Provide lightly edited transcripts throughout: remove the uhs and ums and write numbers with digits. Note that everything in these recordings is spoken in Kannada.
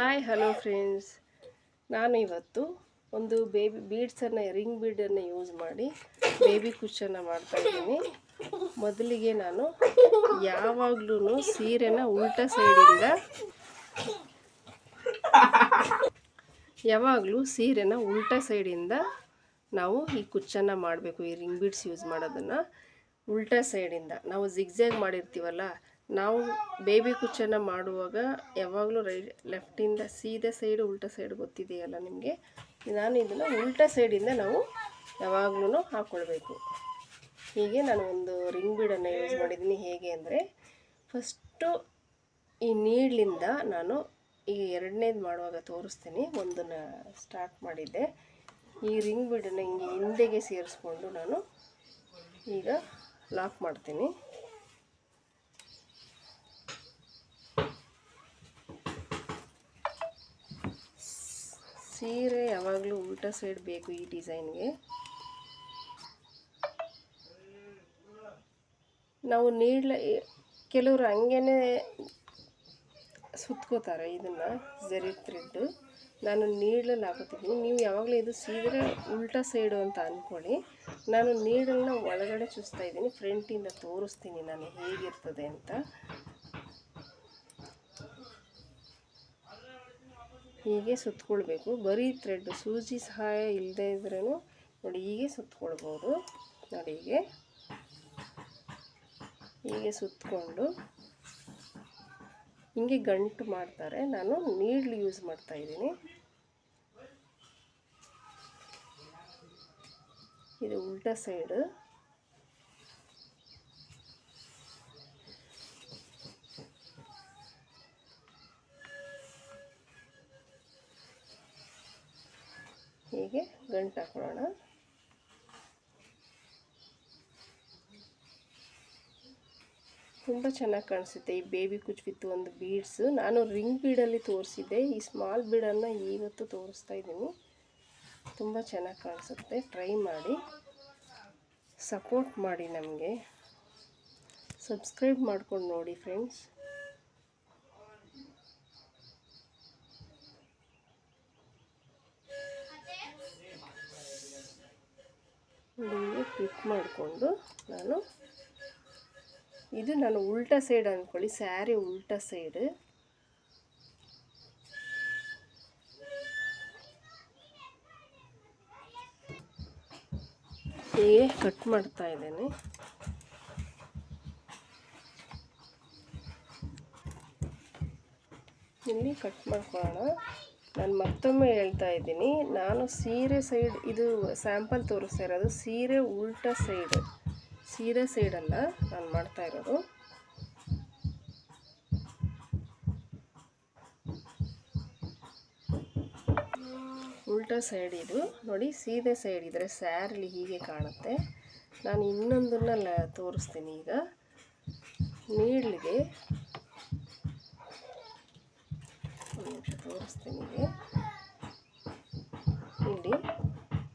ಹಾಯ್ ಹಲೋ ಫ್ರೆಂಡ್ಸ್, ನಾನು ಇವತ್ತು ಒಂದು ಬೇಬಿ ಬೀಡ್ಸನ್ನು ರಿಂಗ್ ಬೀಡನ್ನು ಯೂಸ್ ಮಾಡಿ ಬೇಬಿ ಕುಚ್ಚನ್ನು ಮಾಡ್ತಾಯಿದ್ದೀನಿ. ಮೊದಲಿಗೆ ನಾನು ಯಾವಾಗಲೂ ಸೀರೆನ ಉಲ್ಟಾ ಸೈಡಿಂದ ನಾವು ಈ ಕುಚ್ಚನ್ನು ಮಾಡಬೇಕು. ಈ ರಿಂಗ್ ಬೀಡ್ಸ್ ಯೂಸ್ ಮಾಡೋದನ್ನು ಉಲ್ಟಾ ಸೈಡಿಂದ ನಾವು ಜಿಗ್ಜ್ಯಾಗ್ ಮಾಡಿರ್ತೀವಲ್ಲ, ನಾವು ಬೇಬಿ ಕುಚ್ಚನ್ನು ಮಾಡುವಾಗ ಯಾವಾಗಲೂ ಲೆಫ್ಟಿಂದ ಸೀದಾ ಸೈಡು ಉಲ್ಟಾ ಸೈಡ್ ಗೊತ್ತಿದೆಯಲ್ಲ ನಿಮಗೆ. ನಾನು ಇದನ್ನು ಉಲ್ಟಾ ಸೈಡಿಂದ ನಾವು ಯಾವಾಗಲೂ ಹಾಕ್ಕೊಳ್ಬೇಕು. ಹೀಗೆ ನಾನು ಒಂದು ರಿಂಗ್ ಬೀಡನ್ನು ಯೂಸ್ ಮಾಡಿದ್ದೀನಿ. ಹೇಗೆ ಅಂದರೆ, ಫಸ್ಟು ಈ ನೀಡ್ಲಿಂದ ನಾನು ಈಗ ಎರಡನೇದು ಮಾಡುವಾಗ ತೋರಿಸ್ತೀನಿ. ಒಂದನ್ನು ಸ್ಟಾರ್ಟ್ ಮಾಡಿದ್ದೆ. ಈ ರಿಂಗ್ ಬೀಡನ್ನು ಹಿಂಗೆ ಹಿಂದೆಗೆ ಸೇರಿಸ್ಕೊಂಡು ನಾನು ಈಗ ಲಾಕ್ ಮಾಡ್ತೀನಿ. ಸೀರೆ ಯಾವಾಗಲೂ ಉಲ್ಟಾ ಸೈಡ್ ಬೇಕು ಈ ಡಿಸೈನ್ಗೆ. ನಾವು ಕೆಲವರು ಹಂಗೇ ಸುತ್ಕೋತಾರೆ ಇದನ್ನು ಜರಿ ಥ್ರೆಡ್ಡು. ನಾನು ನೀಡಲಲ್ಲಿ ಹಾಕೋತಿದ್ದೀನಿ. ನೀವು ಯಾವಾಗಲೂ ಇದು ಸೀರೆ ಉಲ್ಟಾ ಸೈಡು ಅಂತ ಅಂದ್ಕೊಳ್ಳಿ. ನಾನು ನೀಡಲನ್ನ ಒಳಗಡೆ ಚುಚ್ತಾ ಇದ್ದೀನಿ. ಫ್ರಂಟಿಂದ ತೋರಿಸ್ತೀನಿ ನಾನು ಹೇಗಿರ್ತದೆ ಅಂತ. ಹೀಗೆ ಸುತ್ತಕೊಳ್ಬೇಕು. ಬರೀ ಥ್ರೆಡ್, ಸೂಜಿ ಸಹಾಯ ಇಲ್ಲದೆ ಇದ್ರೂ ನೋಡಿ ಹೀಗೆ ಸುತ್ತಕೊಳ್ಬೋದು. ನೋಡಿ ಹೀಗೆ ಸುತ್ತಕೊಂಡು ಹಿಂಗೆ ಗಂಟು ಮಾಡ್ತಾರೆ. ನಾನು ನೀಡ್ಲು ಯೂಸ್ ಮಾಡ್ತಾಯಿದ್ದೀನಿ. ಇದು ಉಲ್ಟಾ ಸೈಡು. ಹೀಗೆ ಗಂಟು ಹಾಕೊಳ್ಳೋಣ. ತುಂಬ ಚೆನ್ನಾಗಿ ಕಾಣಿಸುತ್ತೆ ಈ ಬೇಬಿ ಕುಚ್ ವಿತ್ ಒಂದು ಬೀಡ್ಸು. ನಾನು ರಿಂಗ್ ಬೀಡಲ್ಲಿ ತೋರಿಸಿದ್ದೆ. ಈ ಸ್ಮಾಲ್ ಬೀಡನ್ನು ಇವತ್ತು ತೋರಿಸ್ತಾ ಇದ್ದೀನಿ. ತುಂಬ ಚೆನ್ನಾಗಿ ಕಾಣಿಸುತ್ತೆ. ಟ್ರೈ ಮಾಡಿ, ಸಪೋರ್ಟ್ ಮಾಡಿ, ನಮಗೆ ಸಬ್ಸ್ಕ್ರೈಬ್ ಮಾಡ್ಕೊಂಡು ನೋಡಿ ಫ್ರೆಂಡ್ಸ್. ಹೀಗೆ ಕ್ಲಿಕ್ ಮಾಡಿಕೊಂಡು ನಾನು ಉಲ್ಟಾ ಸೈಡ್ ಅಂದ್ಕೊಳ್ಳಿ, ಸ್ಯಾರಿ ಉಲ್ಟಾ ಸೈಡ್. ಹೀಗೆ ಕಟ್ ಮಾಡ್ತಾ ಇದ್ದೇನೆ. ಇಲ್ಲಿ ಕಟ್ ಮಾಡ್ಕೊಳ್ಳೋಣ. ನಾನು ಮತ್ತೊಮ್ಮೆ ಹೇಳ್ತಾ ಇದ್ದೀನಿ, ನಾನು ಸೀರೆ ಸೈಡ್, ಇದು ಸ್ಯಾಂಪಲ್ ತೋರಿಸ್ತಾ ಇರೋದು ಸೀರೆ ಉಲ್ಟಾ ಸೈಡ್, ಸೀರೆ ಸೈಡಲ್ಲ ನಾನು ಮಾಡ್ತಾ ಇರೋದು. ಉಲ್ಟಾ ಸೈಡ್ ಇದು ನೋಡಿ. ಸೀದೆ ಸೈಡ್ ಇದ್ದರೆ ಸ್ಯಾರಿಲಿ ಹೀಗೆ ಕಾಣುತ್ತೆ. ನಾನು ಇನ್ನೊಂದನ್ನ ತೋರಿಸ್ತೀನಿ. ಈಗ ನೀಡ್ಲಿಗೆ ಒಂದು ನಿಮಿಷ ತೋರಿಸ್ತೀನಿ. ಇಲ್ಲಿ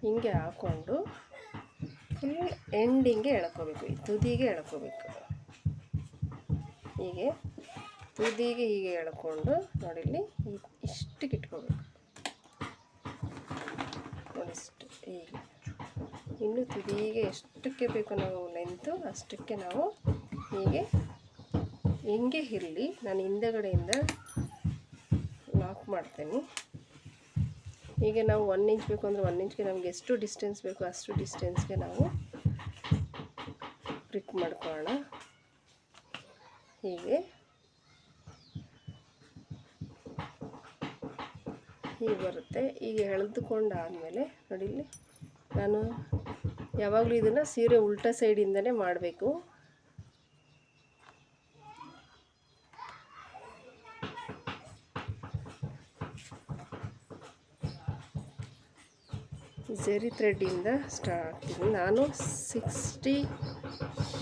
ಹಿಂಗೆ ಹಾಕ್ಕೊಂಡು ಫುಲ್ ಎಂಡಿಂಗೆ ಎಳ್ಕೋಬೇಕು, ಈ ತುದಿಗೆ ಎಳ್ಕೋಬೇಕು. ಹೀಗೆ ತುದಿಗೆ ಹೀಗೆ ಎಳ್ಕೊಂಡು ನೋಡಿ ಇಲ್ಲಿ ಇಷ್ಟಕ್ಕೆ ಇಟ್ಕೋಬೇಕು. ನೋಡಿ ಇಷ್ಟು. ಹೀಗೆ ಇನ್ನು ತುದಿಗೆ ಎಷ್ಟಕ್ಕೆ ಬೇಕು ನಾವು ಲೆಂತು ಅಷ್ಟಕ್ಕೆ ನಾವು ಹೀಗೆ ಹಿಂಗೆ ಇರಲಿ. ನಾನು ಹಿಂದೆಗಡೆಯಿಂದ ಲಾಕ್ ಮಾಡ್ತೇನೆ. ಹೀಗೆ ನಾವು 1 ಇಂಚ್ ಬೇಕು ಅಂದರೆ 1 ಇಂಚ್ಗೆ ನಮಗೆ ಎಷ್ಟು ಡಿಸ್ಟೆನ್ಸ್ ಬೇಕು ಅಷ್ಟು ಡಿಸ್ಟೆನ್ಸ್ಗೆ ನಾವು ಪ್ರಿಕ್ ಮಾಡ್ಕೊಳ್ಳೋಣ. ಹೀಗೆ ಬರುತ್ತೆ. ಈಗ ಎಳೆದುಕೊಂಡಾದಮೇಲೆ ನೋಡಿ ಇಲ್ಲಿ ನಾನು ಯಾವಾಗಲೂ ಇದನ್ನು ಸೀರೆ ಉಲ್ಟಾ ಸೈಡಿಂದನೇ ಮಾಡಬೇಕು. ಜರಿ ಥ್ರೆಡ್ಡಿಂದ ಸ್ಟಾರ್ಟ್ ಆಗ್ತೀನಿ. ನಾನು 60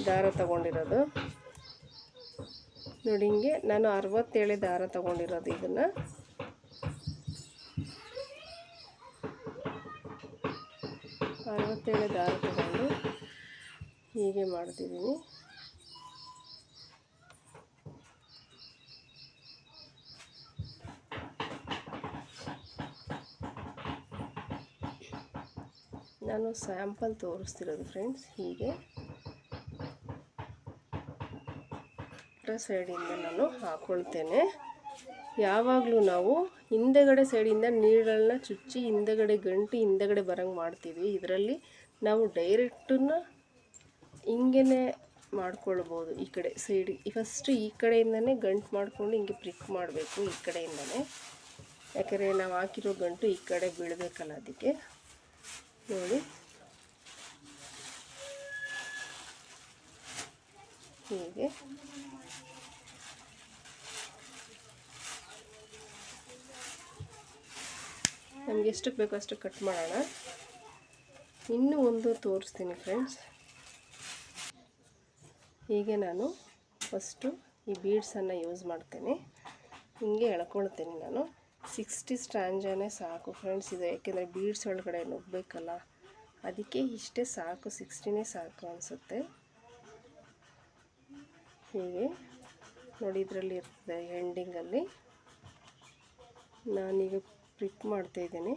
ದಾರ ತಗೊಂಡಿರೋದು ನೋಡಿ. ಹಿಂಗೆ ನಾನು 67 ದಾರ ತಗೊಂಡಿರೋದು. ಇದನ್ನು 67 ದಾರ ತಗೊಂಡು ಹೀಗೆ ಮಾಡ್ತಿದ್ದೀನಿ. ನಾನು ಸ್ಯಾಂಪಲ್ ತೋರಿಸ್ತಿರೋದು ಫ್ರೆಂಡ್ಸ್. ಹೀಗೆ ಸೈಡಿಂದ ನಾನು ಹಾಕ್ಕೊಳ್ತೇನೆ. ಯಾವಾಗಲೂ ನಾವು ಹಿಂದೆಗಡೆ ಸೈಡಿಂದ ನೀಡಲ್ನ ಚುಚ್ಚಿ ಹಿಂದೆಗಡೆ ಗಂಟು ಹಿಂದೆಗಡೆ ಬರೋಂಗೆ ಮಾಡ್ತೀವಿ. ಇದರಲ್ಲಿ ನಾವು ಡೈರೆಕ್ಟನ್ನು ಹಿಂಗೇ ಮಾಡ್ಕೊಳ್ಬೋದು. ಈ ಕಡೆ ಸೈಡಿಗೆ ಫಸ್ಟು ಈ ಕಡೆಯಿಂದನೇ ಗಂಟು ಮಾಡಿಕೊಂಡು ಹಿಂಗೆ ಪ್ರಿಕ್ ಮಾಡಬೇಕು ಈ ಕಡೆಯಿಂದನೇ, ಯಾಕಂದರೆ ನಾವು ಹಾಕಿರೋ ಗಂಟು ಈ ಕಡೆ ಬೀಳಬೇಕಲ್ಲ, ಅದಕ್ಕೆ ನೋಡಿ ಹೀಗೆ ನಮಗೆ ಎಷ್ಟಕ್ಕೆ ಬೇಕೋ ಅಷ್ಟು ಕಟ್ ಮಾಡೋಣ. ಇನ್ನೂ ಒಂದು ತೋರಿಸ್ತೀನಿ ಫ್ರೆಂಡ್ಸ್. ಹೀಗೆ ನಾನು ಫಸ್ಟು ಈ ಬೀಡ್ಸನ್ನು ಯೂಸ್ ಮಾಡ್ತೇನೆ. ಹಿಂಗೆ ಎಳ್ಕೊಳ್ತೇನೆ ನಾನು. 60 ಸ್ಟ್ರಾಂಜಾನೇ ಸಾಕು ಫ್ರೆಂಡ್ಸ್ ಇದು, ಯಾಕೆಂದರೆ ಬೀಡ್ಸ್ ಒಳಗಡೆ ನುಗ್ಗಬೇಕಲ್ಲ, ಅದಕ್ಕೆ ಇಷ್ಟೇ ಸಾಕು, 60ನೇ ಸಾಕು ಅನಿಸುತ್ತೆ. ಹೀಗೆ ನೋಡಿ ಇದರಲ್ಲಿ ಇರ್ತದೆ ಎಂಡಿಂಗಲ್ಲಿ. ನಾನೀಗ ಪ್ರಿಕ್ ಮಾಡ್ತಾಯಿದ್ದೀನಿ.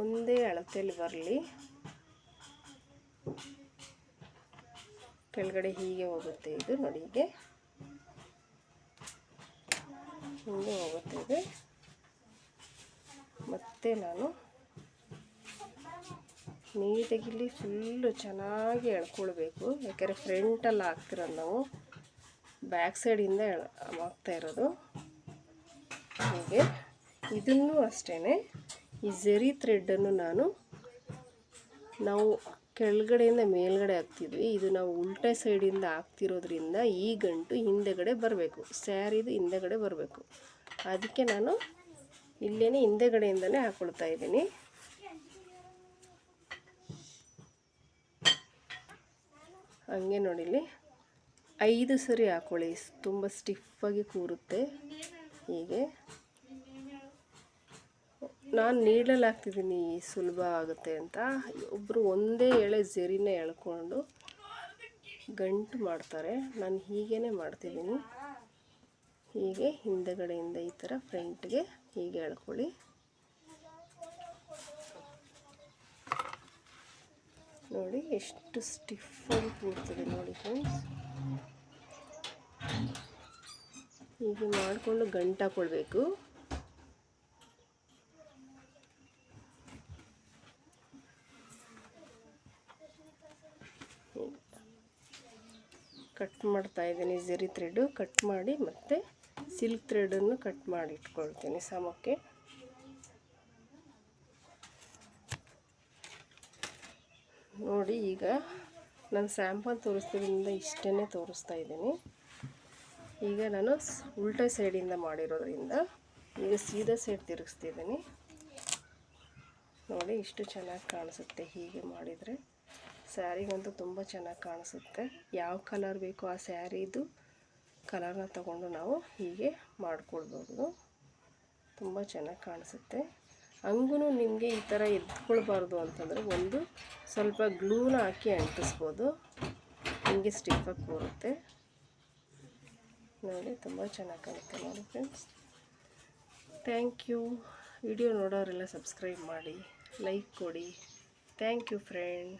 ಒಂದೇ ಅಳತೆಯಲ್ಲಿ ಬರಲಿ. ಕೆಳಗಡೆ ಹೀಗೆ ಹೋಗುತ್ತೆ ಇದು ನೋಡಿ, ಹೀಗೆ ಹಿಂಗೆ ಹೋಗುತ್ತೆ ಇದು. ಮತ್ತು ನಾನು ನೀಟಾಗಿ ಇಲ್ಲಿ ಫುಲ್ಲು ಚೆನ್ನಾಗಿ ಎಳ್ಕೊಳ್ಬೇಕು, ಯಾಕೆಂದರೆ ಫ್ರಂಟಲ್ಲಿ ಹಾಕ್ತಿರೋದು ನಾವು ಬ್ಯಾಕ್ ಸೈಡಿಂದ ಹಾಕ್ತಾ ಇರೋದು. ಹೀಗೆ ಇದನ್ನು ಅಷ್ಟೇ ಈ ಝರಿ ಥ್ರೆಡ್ಡನ್ನು ನಾವು ಕೆಳಗಡೆಯಿಂದ ಮೇಲ್ಗಡೆ ಹಾಕ್ತಿದ್ವಿ, ಇದು ನಾವು ಉಲ್ಟಾ ಸೈಡಿಂದ ಹಾಕ್ತಿರೋದ್ರಿಂದ ಈ ಗಂಟು ಹಿಂದೆಗಡೆ ಬರಬೇಕು, ಸ್ಯಾರಿದು ಹಿಂದೆಗಡೆ ಬರಬೇಕು. ಅದಕ್ಕೆ ನಾನು ಇಲ್ಲೇ ಹಿಂದೆಗಡೆಯಿಂದನೇ ಹಾಕ್ಕೊಳ್ತಾ ಇದ್ದೀನಿ. ಹಂಗೆ ನೋಡಿಲಿ 5 ಸರಿ ಹಾಕ್ಕೊಳ್ಳಿ, ತುಂಬ ಸ್ಟಿಫಾಗಿ ಕೂರುತ್ತೆ. ಹೀಗೆ ನಾನು ನೀಡಲ್ಲಿ ಹಾಕ್ತಿದ್ದೀನಿ ಸುಲಭ ಆಗುತ್ತೆ ಅಂತ, ಒಬ್ಬರು ಒಂದೇ ಎಳೆ ಝರಿನ ಎಳ್ಕೊಂಡು ಗಂಟು ಮಾಡ್ತಾರೆ. ನಾನು ಹೀಗೇ ಮಾಡ್ತಿದ್ದೀನಿ. ಹೀಗೆ ಹಿಂದೆಗಡೆಯಿಂದ ಈ ಥರ ಫ್ರಂಟ್ಗೆ ಹೀಗೆ ಎಳ್ಕೊಳ್ಳಿ. ನೋಡಿ ಎಷ್ಟು ಸ್ಟಿಫಾಗಿ ಕೂರ್ತದೆ ನೋಡಿ ಫ್ರೆಂಡ್ಸ್. ಹೀಗೆ ಮಾಡಿಕೊಂಡು ಗಂಟು ಹಾಕ್ಕೊಳ್ಬೇಕು. ಕಟ್ ಮಾಡ್ತಾ ಇದ್ದೀನಿ ಝರಿ ಥ್ರೆಡ್ಡು, ಕಟ್ ಮಾಡಿ ಮತ್ತು ಸಿಲ್ಕ್ ಥ್ರೆಡನ್ನು ಕಟ್ ಮಾಡಿ ಇಟ್ಕೊಳ್ತೀನಿ ಸಮಕ್ಕೆ. ನೋಡಿ ಈಗ ನಾನು ಸ್ಯಾಂಪಲ್ ತೋರಿಸ್ತಿರೋದ್ರಿಂದ ಇಷ್ಟೇ ತೋರಿಸ್ತಾ ಇದ್ದೀನಿ. ಈಗ ನಾನು ಉಲ್ಟಾ ಸೈಡಿಂದ ಮಾಡಿರೋದ್ರಿಂದ ಈಗ ಸೀದಾ ಸೈಡ್ ತಿರುಗಿಸ್ತಿದ್ದೀನಿ. ನೋಡಿ ಇಷ್ಟು ಚೆನ್ನಾಗಿ ಕಾಣಿಸುತ್ತೆ ಹೀಗೆ ಮಾಡಿದರೆ. ಸ್ಯಾರಿಗಂತೂ ತುಂಬ ಚೆನ್ನಾಗಿ ಕಾಣಿಸುತ್ತೆ. ಯಾವ ಕಲರ್ ಬೇಕೋ ಆ ಸ್ಯಾರಿದು ಕಲರ್ನ ತಗೊಂಡು ನಾವು ಹೀಗೆ ಮಾಡ್ಕೊಳ್ಬೋದು, ತುಂಬ ಚೆನ್ನಾಗಿ ಕಾಣಿಸುತ್ತೆ. ಹಂಗೂ ನಿಮಗೆ ಈ ಥರ ಎತ್ಕೊಳ್ಬಾರ್ದು ಅಂತಂದರೆ ಒಂದು ಸ್ವಲ್ಪ ಗ್ಲೂನ ಹಾಕಿ ಅಂಟಿಸ್ಬೋದು, ಹಿಂಗೆ ಸ್ಟಿಫಾಗಿ ಕೂರುತ್ತೆ ನೋಡಿ, ತುಂಬ ಚೆನ್ನಾಗಿ ಕಾಣುತ್ತೆ ನೋಡಿ ಫ್ರೆಂಡ್ಸ್. Thank you. ವಿಡಿಯೋ ನೋಡೋರೆಲ್ಲ ಸಬ್ಸ್ಕ್ರೈಬ್ ಮಾಡಿ, ಲೈಕ್ ಕೊಡಿ. Thank you friend.